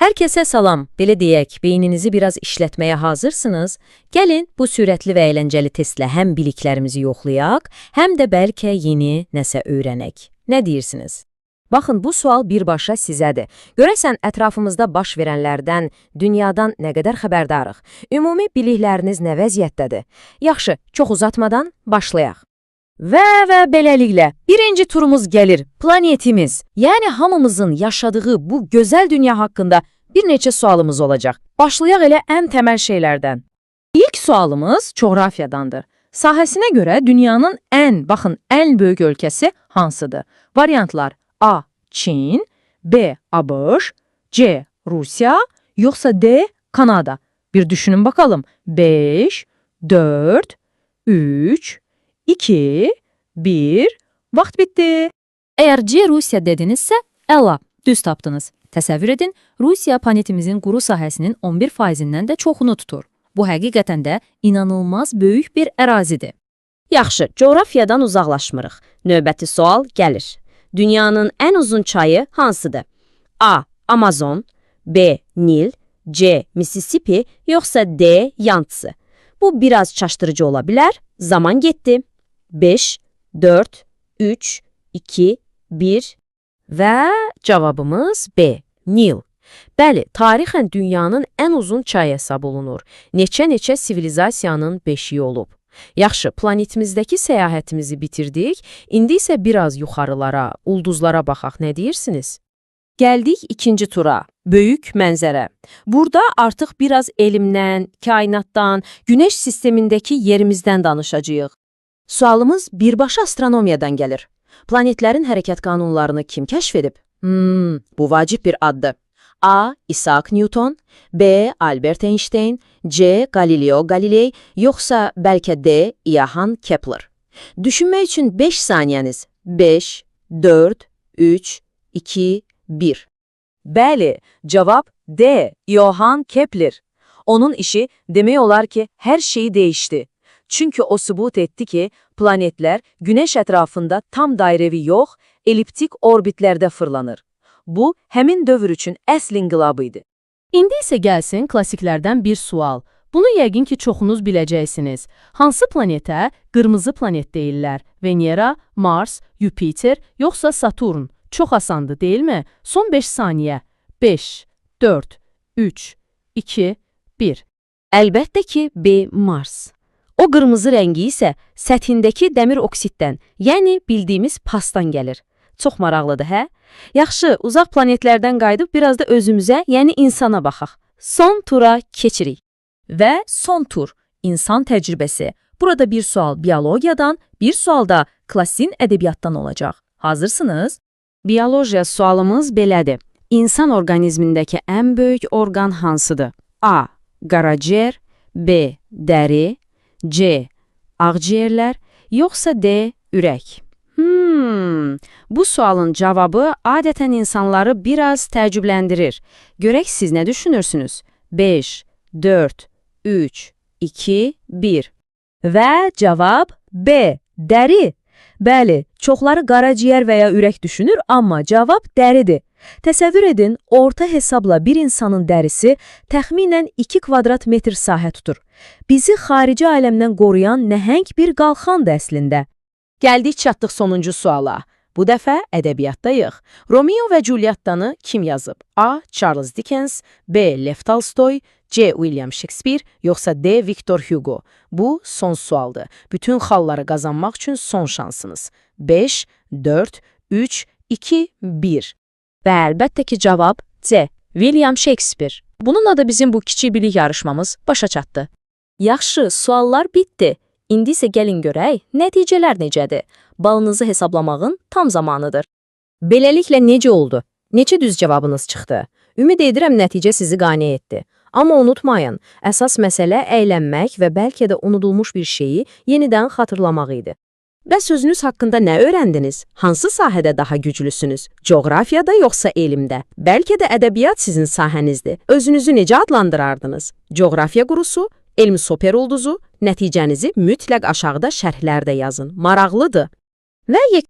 Hər kəsə salam, belə deyək, beyninizi biraz işlətməyə hazırsınız? Gəlin, bu sürətli və əyləncəli testlə həm biliklərimizi yoxlayaq, həm də bəlkə yeni nəsə öyrənək. Nə deyirsiniz? Baxın, bu sual birbaşa sizədir. Görəsən, ətrafımızda baş verənlərdən, dünyadan nə qədər xəbərdarıq? Ümumi bilikləriniz nə vəziyyətdədir? Yaxşı, çox uzatmadan başlayaq. Və beləliklə, birinci turumuz gəlir, planetimiz. Yəni, hamımızın yaşadığı bu gözəl dünya haqqında bir neçə sualımız olacaq. Başlayaq elə ən təməl şeylərdən. İlk sualımız coğrafiyadandır. Sahəsinə görə dünyanın ən böyük ölkəsi hansıdır? Variantlar A. Çin, B. ABŞ, C. Rusiya, yoxsa D. Kanada. Bir düşünün bakalım. 5, 4, 3, 2, 1, vaxt bitdi. Əgər C. Rusiya dedinizsə, əla, düz tapdınız. Təsəvvür edin, Rusiya planetimizin quru sahəsinin 11%-dən də çoxunu tutur. Bu həqiqətən də inanılmaz böyük bir ərazidir. Yaxşı, coğrafiyadan uzaqlaşmırıq. Növbəti sual gəlir. Dünyanın ən uzun çayı hansıdır? A. Amazon, B. Nil, C. Mississippi, yoxsa D. Yangtze. Bu biraz çaşdırıcı ola bilər. Zaman getdi. 5, 4, 3, 2, 1 və cavabımız B. Nil. Bəli, tarixən dünyanın ən uzun çayı hesab olunur. Neçə sivilizasiyanın beşiyi olub. Yaxşı, planetimizdəki səyahətimizi bitirdik. İndi isə biraz yuxarılara, ulduzlara baxaq, nə deyirsiniz? Gəldik ikinci tura. Böyük mənzərə. Burada artıq biraz elmdən, kainatdan, Günəş sistemindəki yerimizdən danışacağıq. Sualımız birbaşa astronomiyadan gəlir. Planetlərin hərəkət qanunlarını kim kəşf edib? Bu vacib bir addır. A. Isaac Newton, B. Albert Einstein, C. Galileo Galilei, yoxsa bəlkə D. Johann Kepler. Düşünmək üçün 5 saniyəniz. 5, 4, 3, 2, 1. Bəli, cavab D. Johann Kepler. Onun işi demək olar ki, hər şeyi dəyişdi. Çünki o sübut etdi ki, planetlər Günəş ətrafında tam dairəvi yox, elliptik orbitlərdə fırlanır. Bu, həmin dövr üçün əsl inqilab idi. İndi isə gəlsin klassiklərdən bir sual. Bunu yəqin ki, çoxunuz biləcəksiniz. Hansı planetə qırmızı planet deyirlər? Venera, Mars, Jupiter, yoxsa Saturn? Çox asandı, deyilmi? Son 5 saniyə. 5, 4, 3, 2, 1. Əlbəttə ki, B. Mars. O qırmızı rəngi isə səthindəki dəmir oksiddən, yəni bildiyimiz pastan gəlir. Çox maraqlıdır, hə? Yaxşı, uzaq planetlərdən qayıdıb biraz da özümüzə, yəni insana baxaq. Son tura keçirik. Və son tur, insan təcrübəsi. Burada bir sual biologiyadan, bir sual da klassik ədəbiyyatdan olacaq. Hazırsınız? Biologiya sualımız belədir. İnsan orqanizmindəki ən böyük orqan hansıdır? A. Qaraciyər, B. Dəri, C. Ağciyərlər, yoxsa D. Ürək. Bu sualın cavabı adətən insanları biraz təəccübləndirir. Görək siz nə düşünürsünüz? 5, 4, 3, 2, 1. Və cavab B. Dəri. Bəli, çoxları qaraciyər və ya ürək düşünür, amma cavab dəridir. Təsəvvür edin, orta hesabla bir insanın dərisi təxminən 2 kvadrat metr sahə tutur. Bizi xarici aləmdən qoruyan nəhəng bir qalxandır əslində. Gəldik çatdıq sonuncu suala. Bu dəfə ədəbiyyatdayıq. Romeo və Juliettanı kim yazıb? A. Charles Dickens, B. Lev Tolstoy, C. William Shakespeare, yoxsa D. Victor Hugo. Bu son sualdır. Bütün xalları qazanmaq üçün son şansınız. 5, 4, 3, 2, 1. Və əlbəttə ki, cavab C. William Shakespeare. Bununla da bizim bu kiçik bilik yarışmamız başa çatdı. Yaxşı, suallar bitdi. İndi isə gəlin görək, nəticələr necədir? Balınızı hesablamağın tam zamanıdır. Beləliklə necə oldu? Neçə düz cavabınız çıxdı? Ümid edirəm nəticə sizi qane etdi. Amma unutmayın, əsas məsələ əylənmək və bəlkə də unudulmuş bir şeyi yenidən xatırlamaq idi. Və sözünüz haqqında nə öyrəndiniz? Hansı sahədə daha güclüsünüz? Coğrafiyada yoxsa elmdə? Bəlkə də ədəbiyyat sizin sahənizdir. Özünüzü necə adlandırardınız? Coğrafiya qurusu, elm super ulduzu, nəticənizi mütləq aşağıda şərhlərdə yazın. Maraqlıdır. Və